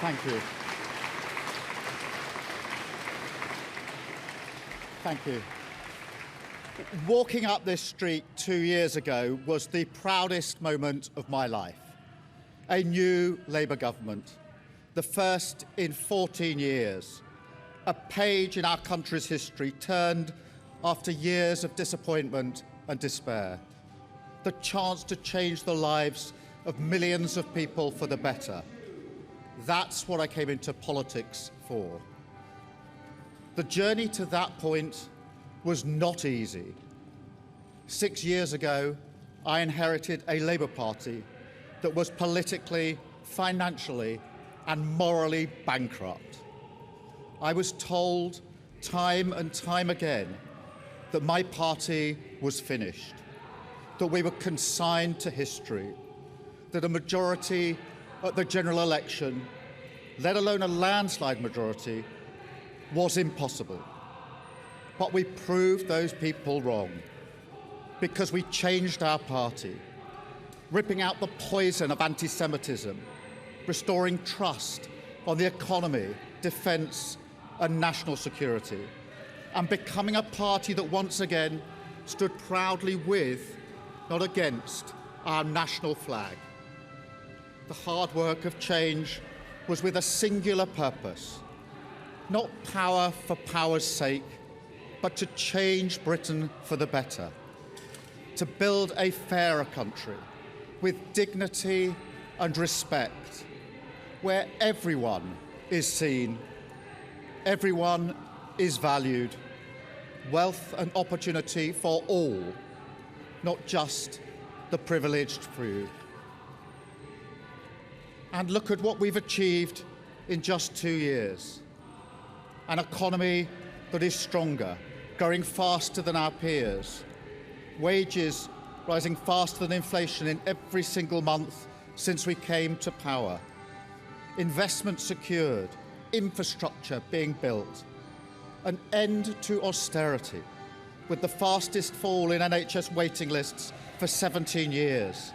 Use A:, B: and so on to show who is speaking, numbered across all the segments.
A: Thank you. Thank you. Walking up this street 2 years ago was the proudest moment of my life. A new Labour government, the first in 14 years. A page in our country's history turned after years of disappointment and despair. The chance to change the lives of millions of people for the better. That's what I came into politics for. The journey to that point was not easy. 6 years ago, I inherited a Labour Party that was politically, financially, and morally bankrupt. I was told time and time again that my party was finished, that we were consigned to history, that a majority at the general election, let alone a landslide majority, was impossible. But we proved those people wrong because we changed our party, ripping out the poison of anti-Semitism, restoring trust on the economy, defence and national security, and becoming a party that once again stood proudly with, not against, our national flag. The hard work of change was with a singular purpose, not power for power's sake, but to change Britain for the better, to build a fairer country with dignity and respect, where everyone is seen, everyone is valued, wealth and opportunity for all, not just the privileged few. And look at what we've achieved in just 2 years. An economy that is stronger, growing faster than our peers, wages rising faster than inflation in every single month since we came to power, investment secured, infrastructure being built, an end to austerity, with the fastest fall in NHS waiting lists for 17 years,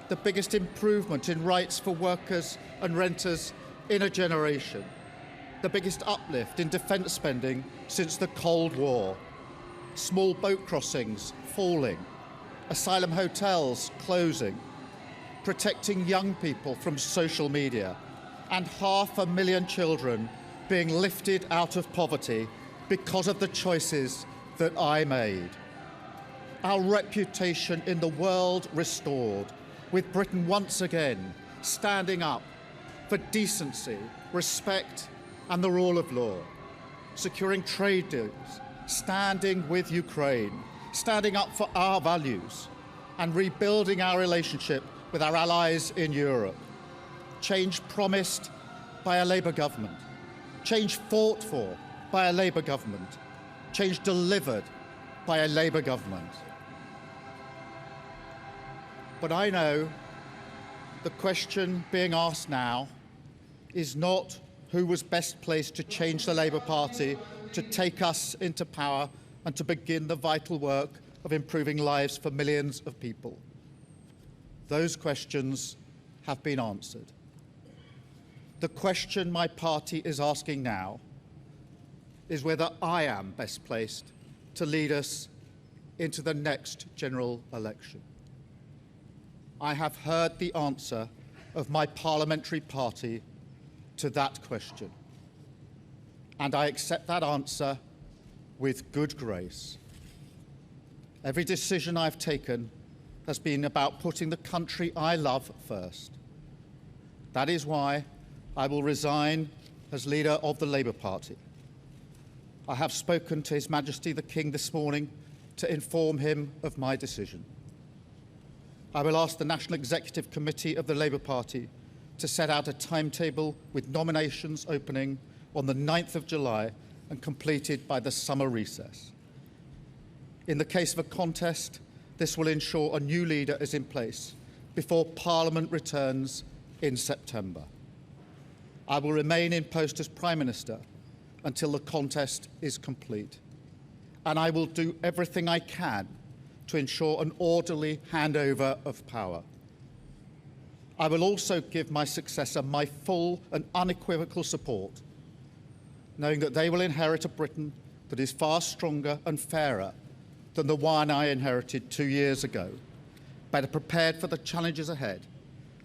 A: the biggest improvement in rights for workers and renters in a generation, the biggest uplift in defence spending since the Cold War, small boat crossings falling, asylum hotels closing, protecting young people from social media, and 500,000 children being lifted out of poverty because of the choices that I made. Our reputation in the world restored, with Britain once again standing up for decency, respect and the rule of law, securing trade deals, standing with Ukraine, standing up for our values and rebuilding our relationship with our allies in Europe. Change promised by a Labour government, change fought for by a Labour government, change delivered by a Labour government. But I know the question being asked now is not who was best placed to change the Labour Party, to take us into power and to begin the vital work of improving lives for millions of people. Those questions have been answered. The question my party is asking now is whether I am best placed to lead us into the next general election. I have heard the answer of my parliamentary party to that question, and I accept that answer with good grace. Every decision I've taken has been about putting the country I love first. That is why I will resign as leader of the Labour Party. I have spoken to His Majesty the King this morning to inform him of my decision. I will ask the National Executive Committee of the Labour Party to set out a timetable with nominations opening on the 9th of July and completed by the summer recess. In the case of a contest, this will ensure a new leader is in place before Parliament returns in September. I will remain in post as Prime Minister until the contest is complete, and I will do everything I can to ensure an orderly handover of power. I will also give my successor my full and unequivocal support, knowing that they will inherit a Britain that is far stronger and fairer than the one I inherited 2 years ago, better prepared for the challenges ahead,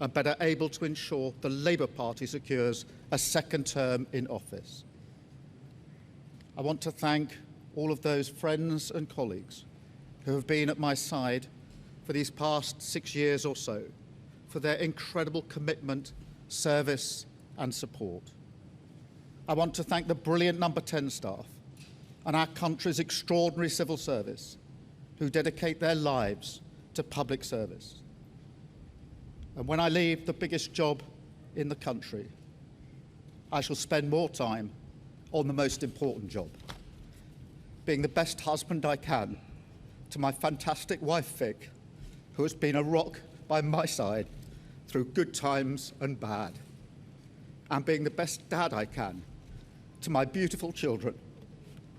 A: and better able to ensure the Labour Party secures a second term in office. I want to thank all of those friends and colleagues who have been at my side for these past 6 years or so, for their incredible commitment, service and support. I want to thank the brilliant Number 10 staff and our country's extraordinary civil service who dedicate their lives to public service. And when I leave the biggest job in the country, I shall spend more time on the most important job, being the best husband I can to my fantastic wife, Vic, who has been a rock by my side through good times and bad, and being the best dad I can to my beautiful children,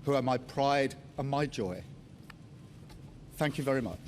A: who are my pride and my joy. Thank you very much.